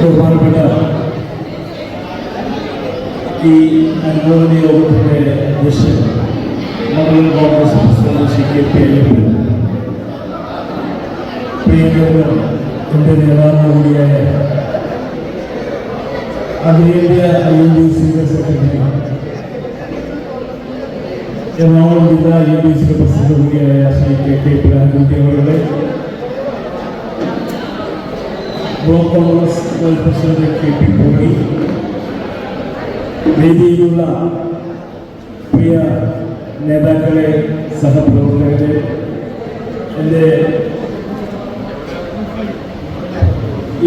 ബഹുമാനപ്പെട്ട ഈ അനുമോദന യോഗത്തിൻ്റെ അധ്യക്ഷൻ മണ്ഡലം Congress president Shri K P Ayyappan, പ്രിയങ്കരൻ എൻ്റെ നേതാവ് കൂടിയായ അഖിലേന്ത്യാ INTUC സെക്രട്ടറി, എറണാകുളം ജില്ലാ INTUC പ്രസിഡന്റ് കൂടിയായ ശ്രീ കെ ഇബ്രാഹിംകുട്ടി അവരുടെ, block Congress president KP Poly, വേദിയിലുള്ള പ്രിയ നേതാക്കളെ, സഹപ്രവർത്തകരെ, എൻ്റെ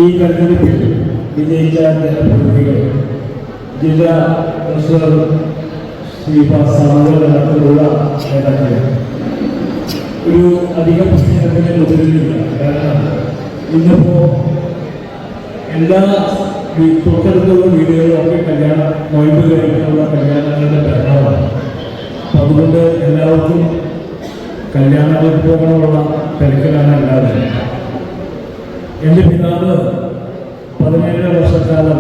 ഈ തെരഞ്ഞെടുപ്പിൽ വിജയിച്ച ജനപ്രതിനിധികൾ, ജില്ലാ ട്രഷറർ ശ്രീനിവാസ് അടക്കമുള്ള നേതാക്കളെ, ഒരു അധിക പ്രശ്നത്തിന് മുതിരുന്നില്ല. കാരണം ഇന്നിപ്പോൾ എല്ലാ തൊട്ടടുത്തുള്ള വീടുകളിലൊക്കെ കല്യാണം, നൊയിമ്പ് കഴിക്കാനുള്ള കല്യാണങ്ങളുടെ പെരുന്നാളാണ്. അപ്പം അതുകൊണ്ട് എല്ലാവർക്കും കല്യാണങ്ങൾക്ക് പോകാനുള്ള തിരക്കിലാണ് എല്ലാവരും. എൻ്റെ പിതാവ് 17 വർഷക്കാലം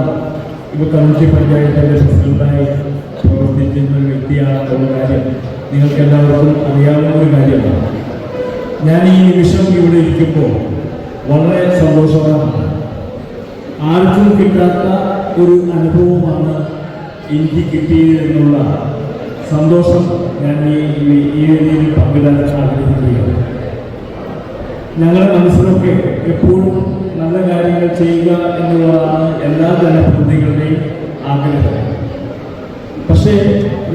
ഇപ്പോൾ കമ്മ്യൂണിറ്റി പഞ്ചായത്തിൻ്റെ പ്രസിഡന്റായി പ്രവർത്തിക്കുന്ന ഒരു വ്യക്തിയാണെന്നുള്ള കാര്യം നിങ്ങൾക്ക് എല്ലാവർക്കും അറിയാവുന്ന ഒരു കാര്യമാണ്. ഞാൻ ഈ നിമിഷം ഇവിടെ ഇരിക്കുമ്പോൾ വളരെ സന്തോഷവാനാണ്. ആർക്കും കിട്ടാത്ത ഒരു അനുഭവമാണ് എനിക്ക് കിട്ടിയതെന്നുള്ള സന്തോഷം ഞാൻ ഈ വേദിയിൽ പങ്കിടാൻ ആഗ്രഹിക്കുകയാണ്. ഞങ്ങളുടെ മനസ്സിലൊക്കെ എപ്പോഴും നല്ല കാര്യങ്ങൾ ചെയ്യുക എന്നുള്ളതാണ് എല്ലാ ജനപ്രതിനിധികളുടെയും ആഗ്രഹം. പക്ഷേ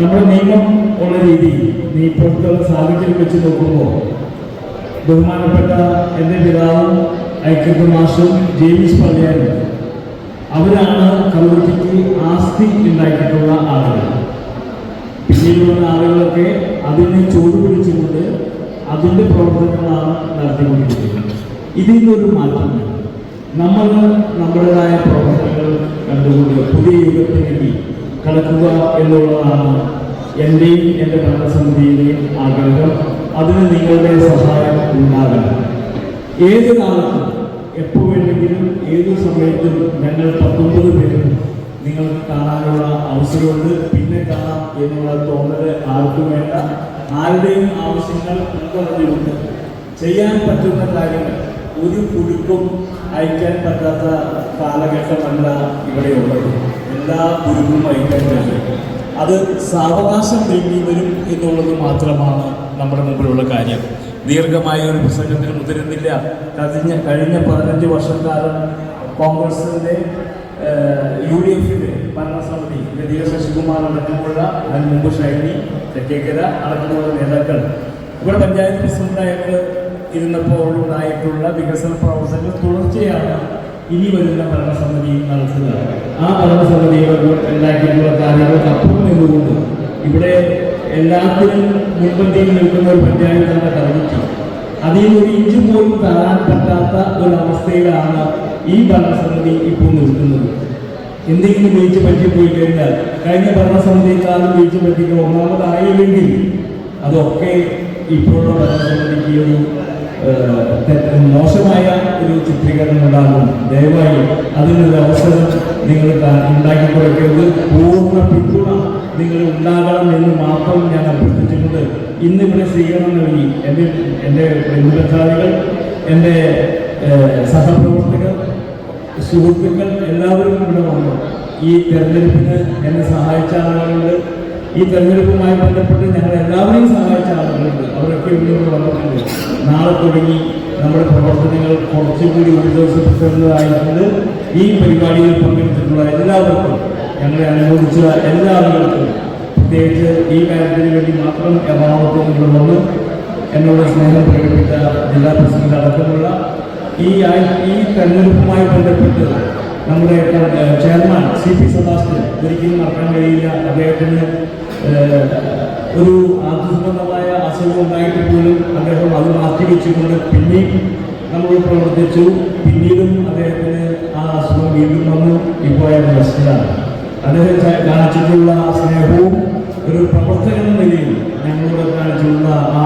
നമ്മുടെ നിയമം ഉള്ള രീതി, ഇപ്പോഴത്തെ സാഹചര്യം വെച്ച് നോക്കുമ്പോൾ ബഹുമാനപ്പെട്ട എൻ്റെ പിതാവും ഐക്യത്ത് മാഷും ജെയിംസ് പള്ളിയാനും അവരാണ് കമ്മ്യൂണിറ്റിക്ക് ആസ്തി ഉണ്ടാക്കിയിട്ടുള്ള ആളുകൾ. പിന്നീടുള്ള ആളുകളൊക്കെ അതിനെ ചൂടുപിടിച്ചുകൊണ്ട് അതിൻ്റെ പ്രവർത്തനങ്ങളാണ് നടത്തിക്കൊണ്ടിരിക്കുന്നത്. ഇതിൽ നിന്നൊരു മാറ്റമില്ല. നമ്മൾ നമ്മുടേതായ പ്രവർത്തനങ്ങൾ കണ്ടുകൊണ്ട് പുതിയ യുഗത്തിലേക്ക് കടക്കുക എന്നുള്ളതാണ് എൻ്റെയും എൻ്റെ ഭരണസമിതിയുടെയും ആഗ്രഹം. അതിന് നിങ്ങളുടെ സഹായം ഉണ്ടാകണം. ഏത് കാലത്തും എപ്പോൾ വേണമെങ്കിലും ഏത് സമയത്തും ഞങ്ങൾ 19 പേരും നിങ്ങൾക്ക് കാണാനുള്ള അവസരമുണ്ട്. പിന്നെ കാണാം എന്നുള്ള തോന്നൽ ആർക്കും വേണ്ട. ആരുടെയും ആവശ്യങ്ങൾ ഉൾക്കൊള്ളുന്നുണ്ട്. ചെയ്യാൻ പറ്റുന്ന കാര്യങ്ങൾ ഒരു കുരുക്കും അയക്കാൻ പറ്റാത്ത കാലഘട്ടമല്ല ഇവിടെയുള്ളത്. എല്ലാ കുരുക്കും അയക്കാൻ പറ്റും. അത് സാവകാശം നീങ്ങി വരും എന്നുള്ളത് മാത്രമാണ് നമ്മുടെ മുമ്പിലുള്ള കാര്യം. ദീർഘമായ ഒരു പ്രസംഗത്തിന് മുതിരുന്നില്ല. കഴിഞ്ഞ 15 വർഷക്കാലം കോൺഗ്രസിൻ്റെ UDFിൻ്റെ ഭരണസമിതി ലതിക ശശികുമാർ അടക്കമുള്ള, അതിന് മുമ്പ് ഷൈനി തെക്കേക്കര അടക്കമുള്ള നേതാക്കൾ ഇവിടെ പഞ്ചായത്ത് പ്രസിഡന്റായിട്ട് ഇരുന്നപ്പോൾ ഉണ്ടായിട്ടുള്ള വികസന പ്രവർത്തനങ്ങൾ തുടർച്ചയാണ് ഇനി വരുന്ന ഭരണസമിതി നടത്തുക. ആ ഭരണസമിതികൾ ഉണ്ടാക്കിയിട്ടുള്ള കാര്യങ്ങൾക്ക് അപ്പുറം നിന്നുകൊണ്ട് ഇവിടെ എല്ലാത്തിനും മുൻപന്തിയിൽ നിൽക്കുന്ന ഒരു പഞ്ചായത്താണ് കമ്മിറ്റി. അതിൽ ഒരു ഇഞ്ച് പോലും താഴാൻ പറ്റാത്ത ഒരവസ്ഥയിലാണ് ഈ ഭരണസമിതി ഇപ്പോൾ നിൽക്കുന്നത്. എന്തെങ്കിലും വീഴ്ച പറ്റിപ്പോയി കഴിഞ്ഞാൽ കഴിഞ്ഞ ഭരണസമിതിക്കാലം വീഴ്ച പറ്റിക്കുക ഒന്നാമതായില്ലെങ്കിൽ അതൊക്കെ ഇപ്പോഴുള്ള ഭരണസമിതിക്ക് ഒരു മോശമായ ഒരു ചിത്രീകരണം ഉണ്ടാകും. ദയവായി അതിനൊരു അവസരം നിങ്ങൾ ഉണ്ടാക്കി കൊടുക്കരുത്. പൂർണ്ണ പിന്തുണ നിങ്ങൾ ഉണ്ടാകണം എന്ന് മാത്രം ഞാൻ അഭ്യർത്ഥിച്ചിട്ടുണ്ട്. ഇന്നിവിടെ സ്വീകരണം നൽകി എൻ്റെ ബന്ധുബന്ധാദികൾ, എൻ്റെ സഹപ്രവർത്തകർ, സുഹൃത്തുക്കൾ എല്ലാവരും ഇവിടെ വന്നു. ഈ തെരഞ്ഞെടുപ്പിന് എന്നെ സഹായിച്ച ആളുകളുണ്ട്. ഈ തെരഞ്ഞെടുപ്പുമായി ബന്ധപ്പെട്ട് ഞങ്ങൾ എല്ലാവരെയും സഹായിച്ച ആളുകളുണ്ട്. അവരൊക്കെ ഇവിടെ വന്നിട്ടുണ്ട്. നാളെ തുടങ്ങി നമ്മുടെ പ്രവർത്തനങ്ങൾ കുറച്ചുകൂടി ഊർജ്ജസ്വലമായിട്ടുണ്ട്. ഈ പരിപാടിയിൽ പങ്കെടുത്തിട്ടുള്ള എല്ലാവർക്കും, ഞങ്ങളെ അനുമോദിച്ച എല്ലാ ആളുകൾക്കും, പ്രത്യേകിച്ച് ഈ കാര്യത്തിന് വേണ്ടി മാത്രം എറണാകുളത്ത് നിന്ന് വന്ന് എന്നോട് സ്നേഹം പ്രകടിപ്പിച്ച ജില്ലാ പ്രസിഡന്റ് അടക്കമുള്ള ഈ തെരഞ്ഞെടുപ്പുമായി ബന്ധപ്പെട്ട് നമ്മുടെ ചെയർമാൻ CP സെബാസ്റ്റ്യൻ, ഒരിക്കലും മറക്കാൻ കഴിയില്ല. അദ്ദേഹത്തിന് ഒരു ആത്മസംബന്ധമായ അസുഖം ഉണ്ടായിട്ട് പോലും അദ്ദേഹം അത് മാറ്റിവെച്ചുകൊണ്ട് പിന്നെയും നമ്മൾ പ്രവർത്തിച്ചു. പിന്നീടും അദ്ദേഹത്തിന് ആ അസുഖം വീണ്ടും വന്നു. ഇപ്പോൾ അയാൾ റെസ്റ്റിലാണ്. അദ്ദേഹം കാണിച്ചിട്ടുള്ള സ്നേഹവും ഒരു പ്രവർത്തകൻ എന്ന നിലയിൽ ഞങ്ങളോട് കാണിച്ചിട്ടുള്ള ആ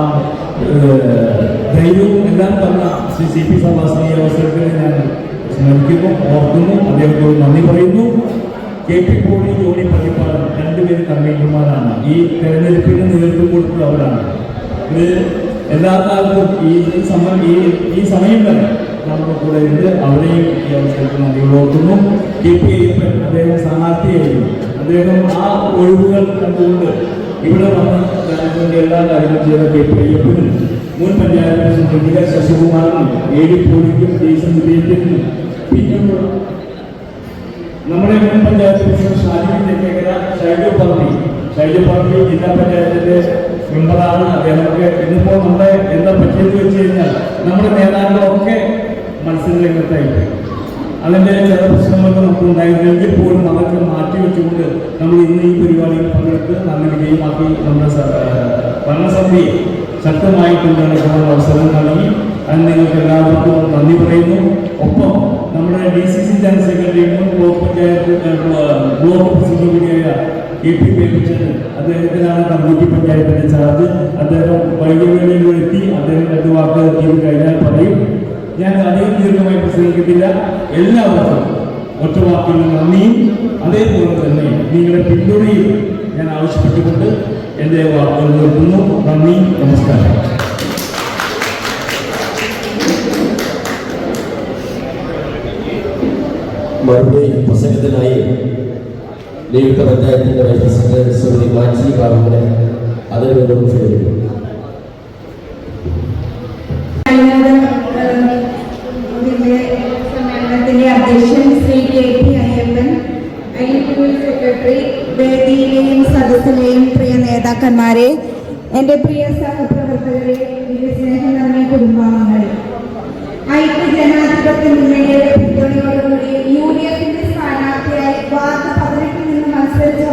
ധൈര്യവും എല്ലാം തന്ന CP സെബാസ്റ്റ്യൻ ഈ അവസരത്തിൽ ഞാൻ സ്മരിക്കുന്നു. പ്രത്യേകം ഓർക്കുന്നു, അദ്ദേഹത്തോട് നന്ദി പറയുന്നു. KP പോളി, ജോണി പള്ളിപ്പാടം രണ്ടുപേരും കൺവീനർമാരാണ്. ഈ തെരഞ്ഞെടുപ്പിന് നേതൃത്വം കൊടുത്തത് അവരാണ്. ഇത് എല്ലാ കാലത്തും ഈ സമയം വരെ നമ്മുടെ കൂടെ ഉണ്ട്. അവരെയും ഈ അവസരത്തിൽ നന്ദി ഓർക്കുന്നു. KP അയ്യപ്പൻ അദ്ദേഹം സ്ഥാനാർത്ഥിയായിരുന്നു. അദ്ദേഹം ആ ഒഴിവുകൾ കണ്ടുകൊണ്ട് ഇവിടെ വന്ന് ജനങ്ങളുടെ എല്ലാ കാര്യങ്ങളും ചെയ്ത KP അയ്യപ്പനും മുൻ പഞ്ചായത്ത് പ്രസിഡന്റ് ശശികുമാറിനും AD പോളിക്കും ദേശം വിജയത്തിനും പിന്നെ നമ്മുടെ മുൻ പഞ്ചായത്ത് പ്രസിഡന്റ് ഷൈജു പറമ്പി ജില്ലാ പഞ്ചായത്തിന്റെ മെമ്പറാണ്. അദ്ദേഹമൊക്കെ ഇന്നിപ്പോൾ നമ്മുടെ എന്താ പറ്റിയെന്ന് വെച്ച് കഴിഞ്ഞാൽ നമ്മുടെ നേതാക്കളൊക്കെ മത്സര രംഗത്തായിട്ട് അതിൻ്റെ ചില പ്രശ്നങ്ങളൊക്കെ നമുക്ക് ഉണ്ടായിരുന്നെങ്കിൽ പോലും അതൊക്കെ മാറ്റിവെച്ചുകൊണ്ട് നമ്മൾ ഇന്ന് ഈ പരിപാടിയിൽ പങ്കെടുത്ത് നല്ല വിജയമാക്കി നമ്മുടെ ഭരണസമിതി ശക്തമായി കൊണ്ടുനടക്കുന്ന അവസരം നൽകി. അതിന് നിങ്ങൾക്ക് എല്ലാവർക്കും നന്ദി പറയുന്നു. ഒപ്പം നമ്മുടെ DCC ജനറൽ സെക്രട്ടറി മുൻ ബ്ലോക്ക് പഞ്ചായത്ത് ബ്ലോക്ക് പ്രസിഡന്റ് കൂടിയായ KP പേപ്പിച്ചൻ, അദ്ദേഹത്തിനാണ് കമ്മ്യൂണിറ്റി പഞ്ചായത്തിന്റെ ചാർജ്. അദ്ദേഹം വൈകുന്നേരം എത്തി. അദ്ദേഹം 2 വാക്ക് ഇത് കഴിഞ്ഞാൽ പറയും. ഞാൻ അധികം ദീർഘമായി പ്രസംഗിക്കത്തില്ല. എല്ലാവർക്കും ഒറ്റ വാക്കിൽ നന്ദിയും അതേപോലെ തന്നെ നിങ്ങളുടെ പിന്തുണയും ഞാൻ ആവശ്യപ്പെട്ടുകൊണ്ട് എൻ്റെ വാക്കുകൾ നിർത്തുന്നു. നന്ദി, നമസ്കാരം. മറുപടി പ്രസംഗത്തിനായി നിയുക്ത പഞ്ചായത്തിന്റെ വൈസ് പ്രസിഡന്റ് ശ്രീമതി മാജി ബാബുവിനെ അതിനൊരു ക്ഷണിക്കുന്നു. സമ്മേളനത്തിന്റെ അധ്യക്ഷൻ ശ്രീ KP അയ്യപ്പൻ, സെക്രട്ടറി, വേദിയിലെയും സദസ്സിലെയും പ്രിയ നേതാക്കന്മാരെ, എൻ്റെ പ്രിയ സഹപ്രവർത്തകരെ, സ്നേഹം നിറഞ്ഞ കുടുംബാംഗങ്ങളെ, ഐക്യ ജനാധിപത്യ മുന്നണിയുടെ പിന്തുണയോടുകൂടി UDFന്റെ സ്ഥാനാർത്ഥിയായി വാർഡ് 18 നിന്ന് മത്സരിച്ചു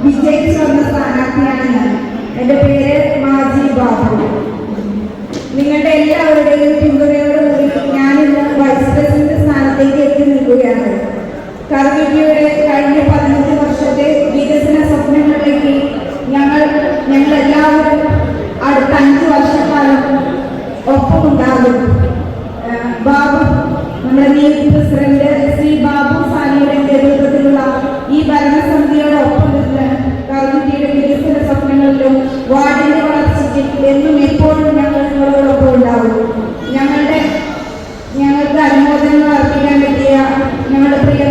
വിജയിച്ചു വന്ന സ്ഥാനാർത്ഥിയാണ് ഞാൻ. എൻ്റെ പേര് മാജി ബാബു. നിങ്ങളുടെ എല്ലാവരുടെയും പിന്തുണയോടുകൂടി ഞാനിന്ന് വൈസ് പ്രസിഡന്റ് സ്ഥാനത്തേക്ക് എത്തി നിൽക്കുകയാണ്. കർമ്മയുടെ കഴിഞ്ഞ 15 വർഷത്തെ വികസന സ്വപ്നങ്ങളിലേക്ക് ഞങ്ങളെല്ലാവരും അടുത്ത 5 വർഷക്കാലം ഒപ്പമുണ്ടാകും. ബാബു, നമ്മുടെ നിയുക്ത പ്രസിഡന്റ് ശ്രീ ബാബു സാനിയുടെ നേതൃത്വത്തിലുള്ള ഈ ഭരണസമിതിയോടൊപ്പം നിന്ന് കർമ്മയുടെ വികസന സ്വപ്നങ്ങളിലും വാർഡിന്റെ വളർച്ചയ്ക്ക് എന്നും എപ്പോഴും ഞങ്ങൾ നിങ്ങളോടൊപ്പം ഉണ്ടാകും. ഞങ്ങൾക്ക് അനുമോദനങ്ങൾ അർപ്പിക്കാൻ പറ്റിയ ഞങ്ങളുടെ പ്രിയ